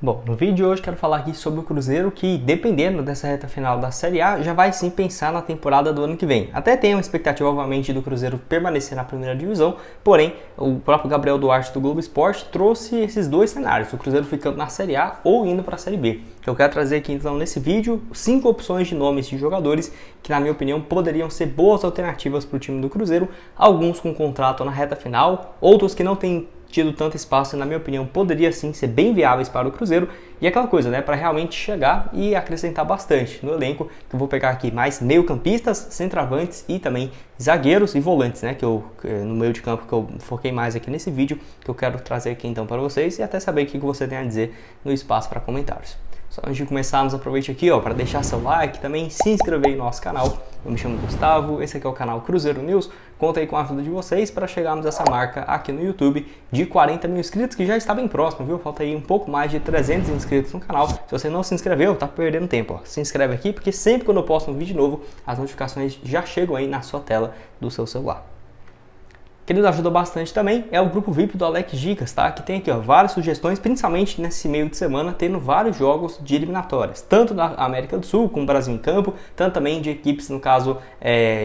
Bom, no vídeo de hoje quero falar aqui sobre o Cruzeiro que, dependendo dessa reta final da Série A, já vai sim pensar na temporada do ano que vem. Até tem uma expectativa, obviamente, do Cruzeiro permanecer na primeira divisão, porém, o próprio Gabriel Duarte do Globo Esporte trouxe esses dois cenários, o Cruzeiro ficando na Série A ou indo para a Série B. Eu quero trazer aqui então nesse vídeo 5 opções de nomes de jogadores que, na minha opinião, poderiam ser boas alternativas para o time do Cruzeiro, alguns com contrato na reta final, outros que não têm tido tanto espaço, na minha opinião, poderia sim ser bem viáveis para o Cruzeiro. E aquela coisa, né, para realmente chegar e acrescentar bastante no elenco, que eu vou pegar aqui mais meio-campistas, centroavantes e também zagueiros e volantes, né, que eu no meio de campo que eu foquei mais aqui nesse vídeo, que eu quero trazer aqui então para vocês e até saber o que você tem a dizer no espaço para comentários. Só antes de começarmos, aproveite aqui para deixar seu like, também se inscrever em nosso canal. Eu me chamo Gustavo, esse aqui é o canal Cruzeiro News. Conto aí com a ajuda de vocês para chegarmos a essa marca aqui no YouTube de 40 mil inscritos, que já está bem próximo, viu? Falta aí um pouco mais de 300 inscritos no canal. Se você não se inscreveu, tá perdendo tempo. Se inscreve aqui, porque sempre quando eu posto um vídeo novo, as notificações já chegam aí na sua tela do seu celular. Quem nos ajuda bastante também é o grupo VIP do Alex Dicas, tá? Que tem aqui várias sugestões, principalmente nesse meio de semana, tendo vários jogos de eliminatórias, tanto da América do Sul, como Brasil em campo, tanto também de equipes, no caso,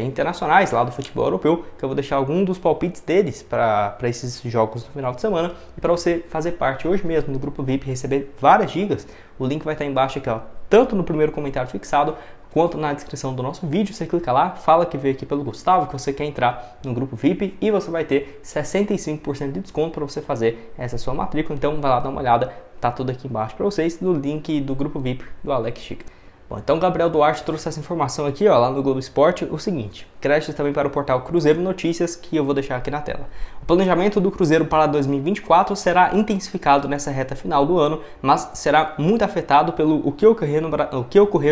internacionais, lá do futebol europeu, que eu vou deixar algum dos palpites deles para esses jogos no final de semana, e para você fazer parte hoje mesmo do grupo VIP e receber várias dicas, o link vai estar embaixo aqui, tanto no primeiro comentário fixado, quanto na descrição do nosso vídeo. Você clica lá, fala que veio aqui pelo Gustavo, que você quer entrar no grupo VIP e você vai ter 65% de desconto para você fazer essa sua matrícula. Então vai lá dar uma olhada, tá tudo aqui embaixo para vocês, no link do grupo VIP do Alex Chica. Bom, então o Gabriel Duarte trouxe essa informação aqui, lá no Globo Esporte, o seguinte, créditos também para o portal Cruzeiro Notícias, que eu vou deixar aqui na tela. O planejamento do Cruzeiro para 2024 será intensificado nessa reta final do ano, mas será muito afetado pelo o que ocorrer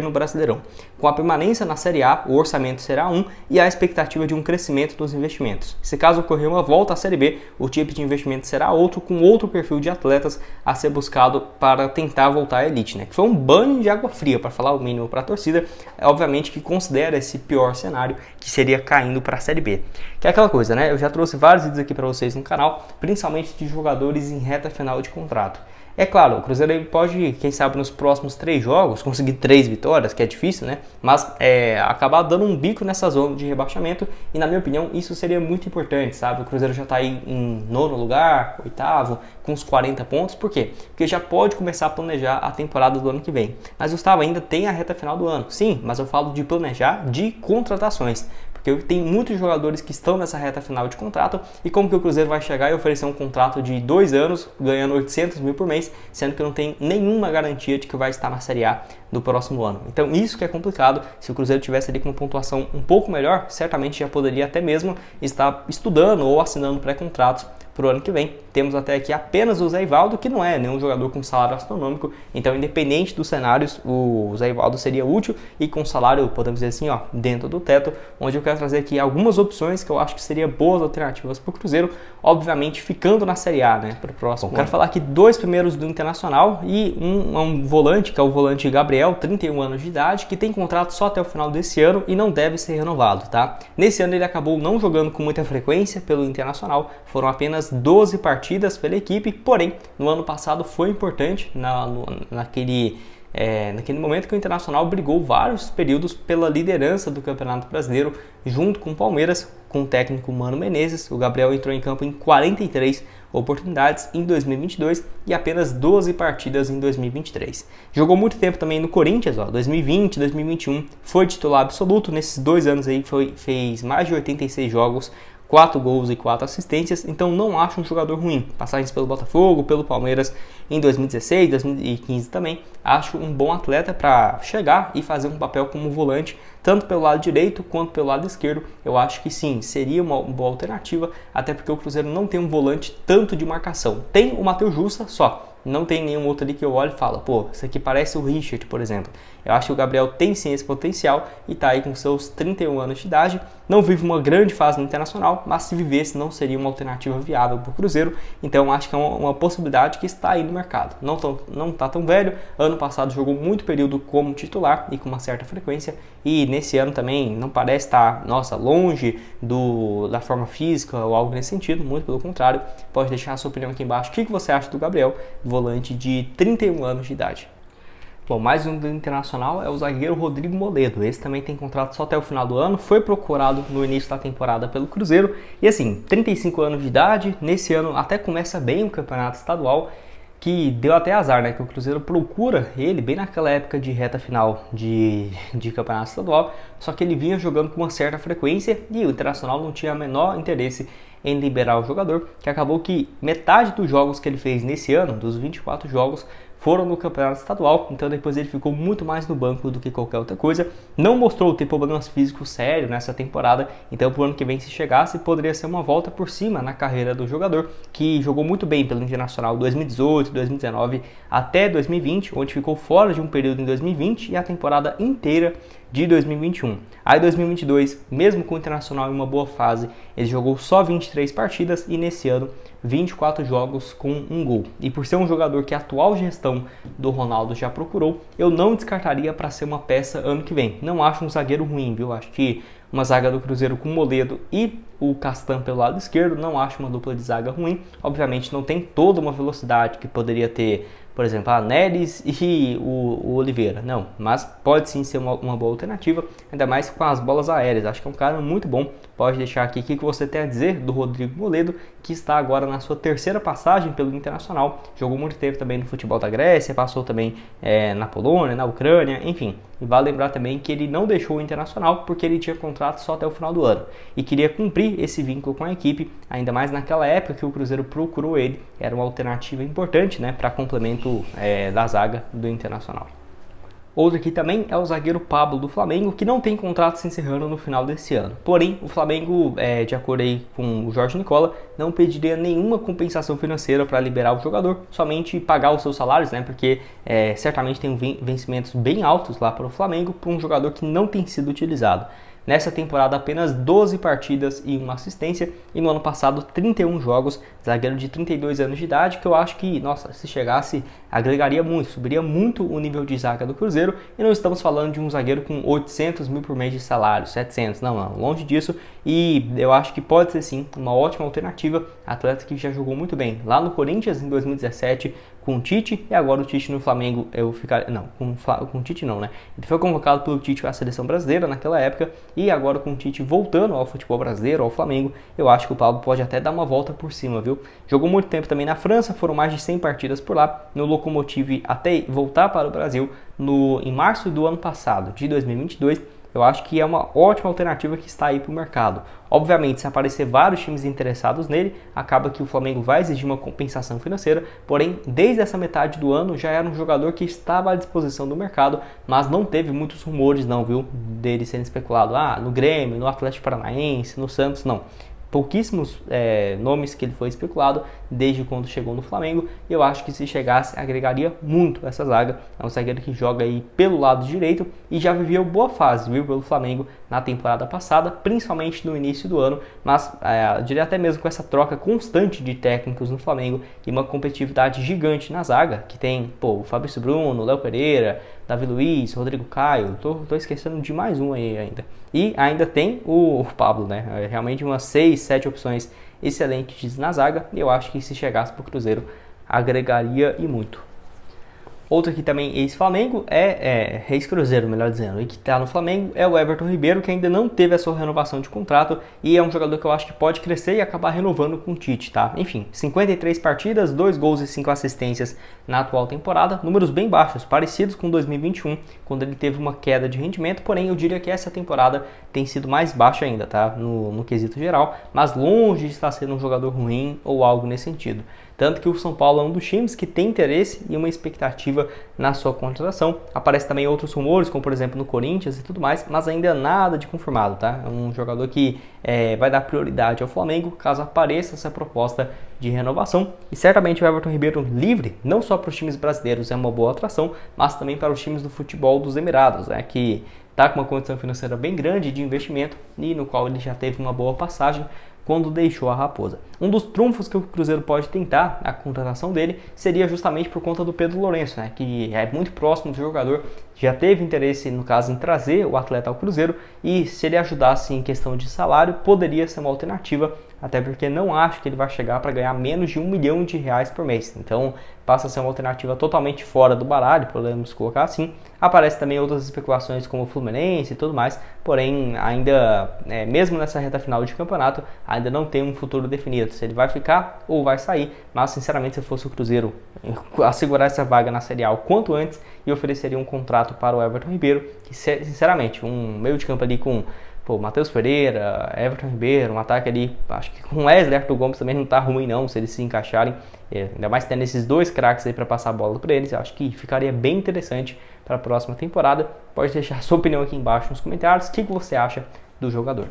no Brasileirão. Com a permanência na Série A, o orçamento será 1 e há expectativa de um crescimento dos investimentos. Se caso ocorrer uma volta à Série B, o tipo de investimento será outro, com outro perfil de atletas a ser buscado para tentar voltar à elite, né? Que foi um banho de água fria, para falar o mínimo para a torcida, obviamente que considera esse pior cenário, que seria caindo para a Série B. Que é aquela coisa, né? Eu já trouxe vários vídeos aqui para vocês no canal, principalmente de jogadores em reta final de contrato. É claro, o Cruzeiro pode, quem sabe, nos próximos 3 jogos, conseguir 3 vitórias, que é difícil, né? Mas acabar dando um bico nessa zona de rebaixamento e, na minha opinião, isso seria muito importante, sabe? O Cruzeiro já está aí em 9º lugar, 8º, com uns 40 pontos. Por quê? Porque já pode começar a planejar a temporada do ano que vem. Mas, Gustavo, ainda tem a reta final do ano. Sim, mas eu falo de planejar de contratações. Porque tem muitos jogadores que estão nessa reta final de contrato e como que o Cruzeiro vai chegar e oferecer um contrato de 2 anos, ganhando 800 mil por mês, sendo que não tem nenhuma garantia de que vai estar na Série A no próximo ano. Então isso que é complicado. Se o Cruzeiro tivesse ali com uma pontuação um pouco melhor, certamente já poderia até mesmo estar estudando ou assinando pré-contratos para o ano que vem. Temos até aqui apenas o Zé Ivaldo, que não é nenhum jogador com salário astronômico, então independente dos cenários, o Zé Ivaldo seria útil e com salário, podemos dizer assim, dentro do teto, onde eu quero trazer aqui algumas opções que eu acho que seriam boas alternativas para o Cruzeiro, obviamente ficando na Série A, né, para o próximo. Quero falar aqui 2 primeiros do Internacional e um volante, que é o volante Gabriel, 31 anos de idade, que tem contrato só até o final desse ano e não deve ser renovado, tá? Nesse ano ele acabou não jogando com muita frequência pelo Internacional, foram apenas 12 partidas pela equipe, porém no ano passado foi importante naquele momento que o Internacional brigou vários períodos pela liderança do Campeonato Brasileiro junto com o Palmeiras, com o técnico Mano Menezes. O Gabriel entrou em campo em 43 oportunidades em 2022 e apenas 12 partidas em 2023. Jogou muito tempo também no Corinthians, 2020, 2021, foi titular absoluto. Nesses 2 anos aí fez mais de 86 jogos, 4 gols e 4 assistências, então não acho um jogador ruim. Passagens pelo Botafogo, pelo Palmeiras em 2016, 2015 também. Acho um bom atleta para chegar e fazer um papel como volante, tanto pelo lado direito quanto pelo lado esquerdo. Eu acho que sim, seria uma boa alternativa, até porque o Cruzeiro não tem um volante tanto de marcação. Tem o Matheus Jussa só. Não tem nenhum outro ali que eu olho e falo, pô, isso aqui parece o Richard, por exemplo. Eu acho que o Gabriel tem sim esse potencial e tá aí com seus 31 anos de idade. não vive uma grande fase no Internacional, mas se vivesse não seria uma alternativa viável para o Cruzeiro, então acho que é uma possibilidade que está aí no mercado. Não está tão velho, ano passado jogou muito período como titular e com uma certa frequência, e nesse ano também não parece estar, longe da forma física ou algo nesse sentido, muito pelo contrário. Pode deixar a sua opinião aqui embaixo, o que você acha do Gabriel, volante de 31 anos de idade. Bom, mais um do Internacional é o zagueiro Rodrigo Moledo. Esse também tem contrato só até o final do ano, foi procurado no início da temporada pelo Cruzeiro. E assim, 35 anos de idade, nesse ano até começa bem o campeonato estadual, que deu até azar, né? Que o Cruzeiro procura ele bem naquela época de reta final de campeonato estadual, só que ele vinha jogando com uma certa frequência e o Internacional não tinha o menor interesse em liberar o jogador, que acabou que metade dos jogos que ele fez nesse ano, dos 24 jogos, foram no campeonato estadual, então depois ele ficou muito mais no banco do que qualquer outra coisa, não mostrou ter problemas físicos sérios nessa temporada, então pro ano que vem, se chegasse, poderia ser uma volta por cima na carreira do jogador, que jogou muito bem pelo Internacional 2018, 2019 até 2020, onde ficou fora de um período em 2020 e a temporada inteira de 2021. Aí 2022, mesmo com o Internacional em uma boa fase, ele jogou só 23 partidas e nesse ano 24 jogos com um gol. E por ser um jogador que a atual gestão do Ronaldo já procurou, eu não descartaria para ser uma peça ano que vem. Não acho um zagueiro ruim, viu? Acho que uma zaga do Cruzeiro com o Moledo e o Castan pelo lado esquerdo, não acho uma dupla de zaga ruim. Obviamente não tem toda uma velocidade que poderia ter, por exemplo, a Neres e o Oliveira, não, mas pode sim ser uma boa alternativa, ainda mais com as bolas aéreas. Acho que é um cara muito bom. Pode deixar aqui o que você tem a dizer do Rodrigo Moledo, que está agora na sua terceira passagem pelo Internacional, jogou muito tempo também no futebol da Grécia, passou também na Polônia, na Ucrânia, enfim. E vale lembrar também que ele não deixou o Internacional porque ele tinha contrato só até o final do ano e queria cumprir esse vínculo com a equipe, ainda mais naquela época que o Cruzeiro procurou ele, era uma alternativa importante, né, para complemento da zaga do Internacional. Outro aqui também é o zagueiro Pablo do Flamengo, que não tem contrato se encerrando no final desse ano. Porém, o Flamengo, de acordo aí com o Jorge Nicola, não pediria nenhuma compensação financeira para liberar o jogador, somente pagar os seus salários, né? Porque certamente tem vencimentos bem altos lá para o Flamengo, para um jogador que não tem sido utilizado. Nessa temporada, apenas 12 partidas e uma assistência. E no ano passado, 31 jogos. Zagueiro de 32 anos de idade, que eu acho que, se chegasse, agregaria muito, subiria muito o nível de zaga do Cruzeiro. E não estamos falando de um zagueiro com 800 mil por mês de salário, 700, não, longe disso. E eu acho que pode ser sim uma ótima alternativa. Atleta que já jogou muito bem lá no Corinthians em 2017, com o Tite, e agora o Tite no Flamengo, com o Tite não, né? Ele foi convocado pelo Tite para a seleção brasileira naquela época, e agora com o Tite voltando ao futebol brasileiro, ao Flamengo, eu acho que o Pablo pode até dar uma volta por cima, viu? Jogou muito tempo também na França, foram mais de 100 partidas por lá, no Lokomotiv até voltar para o Brasil em março do ano passado, de 2022, eu acho que é uma ótima alternativa que está aí para o mercado. Obviamente, se aparecer vários times interessados nele, acaba que o Flamengo vai exigir uma compensação financeira, porém, desde essa metade do ano já era um jogador que estava à disposição do mercado, mas não teve muitos rumores não, viu, dele sendo especulado, no Grêmio, no Atlético Paranaense, no Santos, não. Pouquíssimos nomes que ele foi especulado desde quando chegou no Flamengo. Eu acho que se chegasse, agregaria muito essa zaga. É um zagueiro que joga aí pelo lado direito e já viveu boa fase, viu, pelo Flamengo na temporada passada, principalmente no início do ano, mas diria até mesmo com essa troca constante de técnicos no Flamengo e uma competitividade gigante na zaga, que tem o Fabrício Bruno, Léo Pereira, Davi Luiz, Rodrigo Caio, tô esquecendo de mais um aí ainda. E ainda tem o Pablo, né? Realmente umas 6, 7 opções excelentes na zaga. E eu acho que se chegasse para o Cruzeiro, agregaria e muito. Outro aqui também ex-Flamengo, ex-Cruzeiro, melhor dizendo, e que está no Flamengo, é o Everton Ribeiro, que ainda não teve a sua renovação de contrato e é um jogador que eu acho que pode crescer e acabar renovando com o Tite, tá? Enfim, 53 partidas, 2 gols e 5 assistências na atual temporada, números bem baixos, parecidos com 2021, quando ele teve uma queda de rendimento, porém eu diria que essa temporada tem sido mais baixa ainda, tá? No quesito geral, mas longe de estar sendo um jogador ruim ou algo nesse sentido. Tanto que o São Paulo é um dos times que tem interesse e uma expectativa na sua contratação. Aparece também outros rumores, como por exemplo no Corinthians e tudo mais, mas ainda nada de confirmado, tá? É um jogador que vai dar prioridade ao Flamengo caso apareça essa proposta de renovação. E certamente o Everton Ribeiro livre, não só para os times brasileiros é uma boa atração, mas também para os times do futebol dos Emirados, né? Que está com uma condição financeira bem grande de investimento e no qual ele já teve uma boa passagem quando deixou a Raposa. Um dos trunfos que o Cruzeiro pode tentar a contratação dele seria justamente por conta do Pedro Lourenço, né, que é muito próximo do jogador, já teve interesse, no caso, em trazer o atleta ao Cruzeiro, e se ele ajudasse em questão de salário, poderia ser uma alternativa, até porque não acho que ele vai chegar para ganhar menos de R$1 milhão por mês. Então passa a ser uma alternativa totalmente fora do baralho, podemos colocar assim. Aparece também outras especulações como o Fluminense e tudo mais, porém ainda, mesmo nessa reta final de campeonato, ainda não tem um futuro definido, se ele vai ficar ou vai sair. Mas sinceramente, se fosse o Cruzeiro assegurar essa vaga na Série A o quanto antes, e ofereceria um contrato para o Everton Ribeiro, que sinceramente, um meio de campo ali com Matheus Pereira, Everton Ribeiro, um ataque ali, acho que com Wesley, Arthur Gomes também não tá ruim não, se eles se encaixarem, ainda mais tendo esses dois craques aí para passar a bola para eles, eu acho que ficaria bem interessante para a próxima temporada. Pode deixar sua opinião aqui embaixo nos comentários, o que você acha do jogador.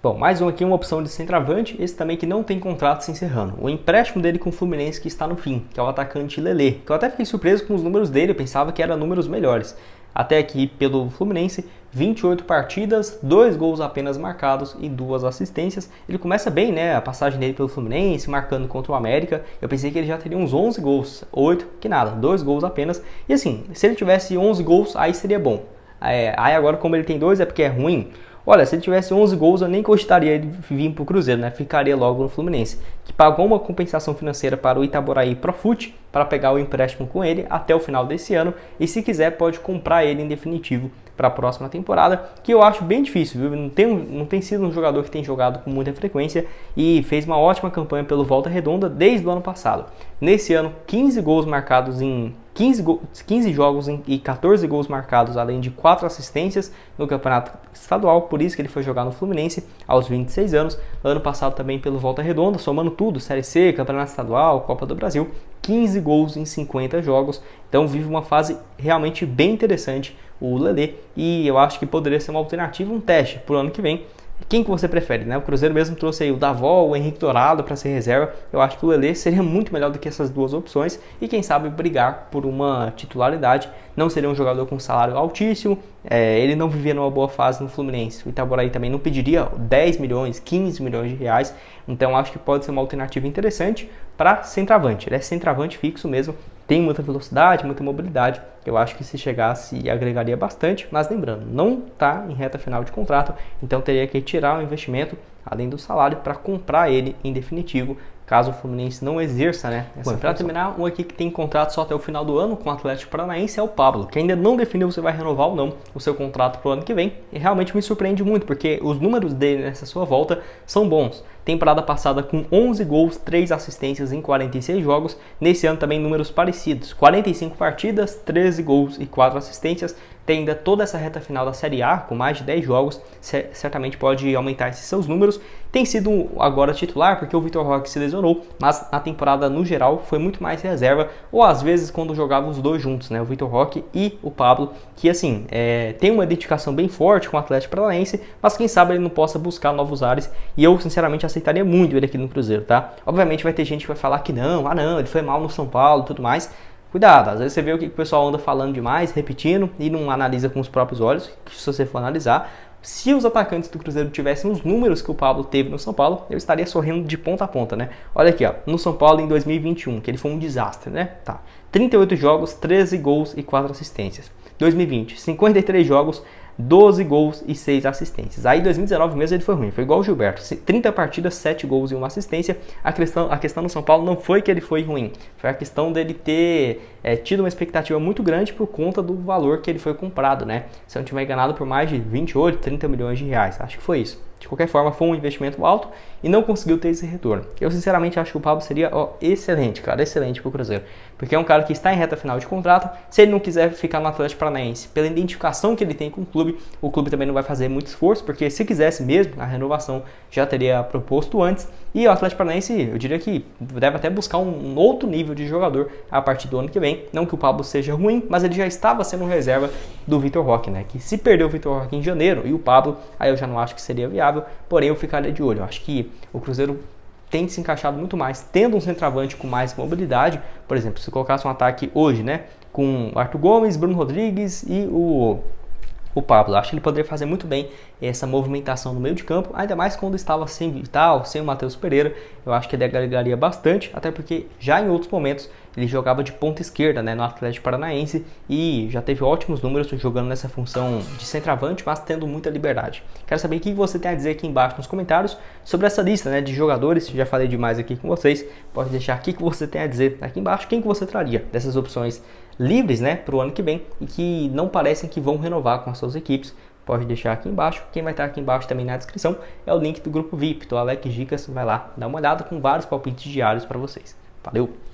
Bom, mais um aqui, uma opção de centroavante, esse também que não tem contrato se encerrando. O empréstimo dele com o Fluminense que está no fim, que é o atacante Lelê, que eu até fiquei surpreso com os números dele, eu pensava que eram números melhores. Até aqui pelo Fluminense, 28 partidas, 2 gols apenas marcados e 2 assistências. Ele começa bem, né, a passagem dele pelo Fluminense, marcando contra o América. Eu pensei que ele já teria uns 11 gols, 8, que nada, 2 gols apenas. E assim, se ele tivesse 11 gols, aí seria bom. Aí agora, como ele tem 2, é porque é ruim. Olha, se ele tivesse 11 gols, eu nem gostaria de vir para o Cruzeiro, né? Ficaria logo no Fluminense, que pagou uma compensação financeira para o Itaboraí Profute para pegar o empréstimo com ele até o final desse ano, e se quiser pode comprar ele em definitivo para a próxima temporada, que eu acho bem difícil, viu? Não tem sido um jogador que tem jogado com muita frequência e fez uma ótima campanha pelo Volta Redonda desde o ano passado. Nesse ano, 15 gols marcados em 15 jogos e 14 gols marcados, além de 4 assistências no campeonato estadual, por isso que ele foi jogar no Fluminense aos 26 anos. Ano passado também pelo Volta Redonda, somando tudo, Série C, Campeonato Estadual, Copa do Brasil, 15 gols em 50 jogos. Então vive uma fase realmente bem interessante o Lelê, e eu acho que poderia ser uma alternativa, um teste para o ano que vem. Quem que você prefere, né? O Cruzeiro mesmo trouxe aí o Davó, o Henrique Dourado para ser reserva. Eu acho que o Lelê seria muito melhor do que essas duas opções e quem sabe brigar por uma titularidade. Não seria um jogador com salário altíssimo, ele não vivia numa boa fase no Fluminense. O Itaboraí também não pediria 10 milhões, 15 milhões de reais. Então acho que pode ser uma alternativa interessante para centroavante. Ele é centroavante fixo mesmo, tem muita velocidade, muita mobilidade. Eu acho que se chegasse agregaria bastante, mas lembrando, não está em reta final de contrato, então teria que tirar o investimento, além do salário, para comprar ele em definitivo, caso o Fluminense não exerça, né? Para terminar, um aqui que tem contrato só até o final do ano com o Atlético Paranaense é o Pablo, que ainda não definiu se vai renovar ou não o seu contrato para o ano que vem, e realmente me surpreende muito, porque os números dele nessa sua volta são bons. Temporada passada com 11 gols, 3 assistências em 46 jogos, nesse ano também números parecidos, 45 partidas, 13 gols e 4 assistências. Tem ainda toda essa reta final da Série A, com mais de 10 jogos, certamente pode aumentar esses seus números. Tem sido agora titular, porque o Vitor Roque se lesionou, mas na temporada no geral foi muito mais reserva, ou às vezes quando jogava os dois juntos, né, o Vitor Roque e o Pablo, que assim, tem uma identificação bem forte com o Atlético Paranaense, mas quem sabe ele não possa buscar novos ares, e eu sinceramente aceitaria muito ele aqui no Cruzeiro, tá? Obviamente vai ter gente que vai falar que não, ele foi mal no São Paulo e tudo mais. Cuidado, às vezes você vê o que o pessoal anda falando demais, repetindo, e não analisa com os próprios olhos, que se você for analisar, se os atacantes do Cruzeiro tivessem os números que o Pablo teve no São Paulo, eu estaria sorrindo de ponta a ponta, né? Olha aqui, ó, no São Paulo em 2021, que ele foi um desastre, né? Tá. 38 jogos, 13 gols e 4 assistências. 2020, 53 jogos, 12 gols e 6 assistências. Aí 2019 mesmo ele foi ruim, foi igual o Gilberto, 30 partidas, 7 gols e 1 assistência. A questão no São Paulo não foi que ele foi ruim, foi a questão dele ter tido uma expectativa muito grande por conta do valor que ele foi comprado, né? Se eu não estiver enganado, por mais de 28, 30 milhões de reais, acho que foi isso. De qualquer forma, foi um investimento alto e não conseguiu ter esse retorno. Eu sinceramente acho que o Pablo seria excelente, cara, excelente para o Cruzeiro. Porque é um cara que está em reta final de contrato. Se ele não quiser ficar no Atlético Paranaense, pela identificação que ele tem com o clube também não vai fazer muito esforço, porque se quisesse mesmo, a renovação já teria proposto antes. E o Atlético Paranaense, eu diria que deve até buscar um outro nível de jogador a partir do ano que vem. Não que o Pablo seja ruim, mas ele já estava sendo reserva do Vitor Roque, né? Que se perder o Vitor Roque em janeiro e o Pablo, aí eu já não acho que seria viável, porém eu ficaria de olho. Eu acho que o Cruzeiro tem se encaixado muito mais, tendo um centroavante com mais mobilidade. Por exemplo, se colocasse um ataque hoje, né, com o Arthur Gomes, Bruno Rodrigues e o Pablo, acho que ele poderia fazer muito bem essa movimentação no meio de campo, ainda mais quando estava sem Vital, sem o Matheus Pereira. Eu acho que ele agregaria bastante, até porque já em outros momentos ele jogava de ponta esquerda, né, no Atlético Paranaense, e já teve ótimos números jogando nessa função de centroavante, mas tendo muita liberdade. Quero saber o que você tem a dizer aqui embaixo nos comentários sobre essa lista, né, de jogadores. Já falei demais aqui com vocês, pode deixar aqui o que você tem a dizer aqui embaixo, quem que você traria dessas opções livres, né, para o ano que vem e que não parecem que vão renovar com as suas equipes. Pode deixar aqui embaixo. Quem vai estar aqui embaixo também na descrição é o link do grupo VIP do Alex Dicas. Vai lá, dá uma olhada com vários palpites diários para vocês. Valeu!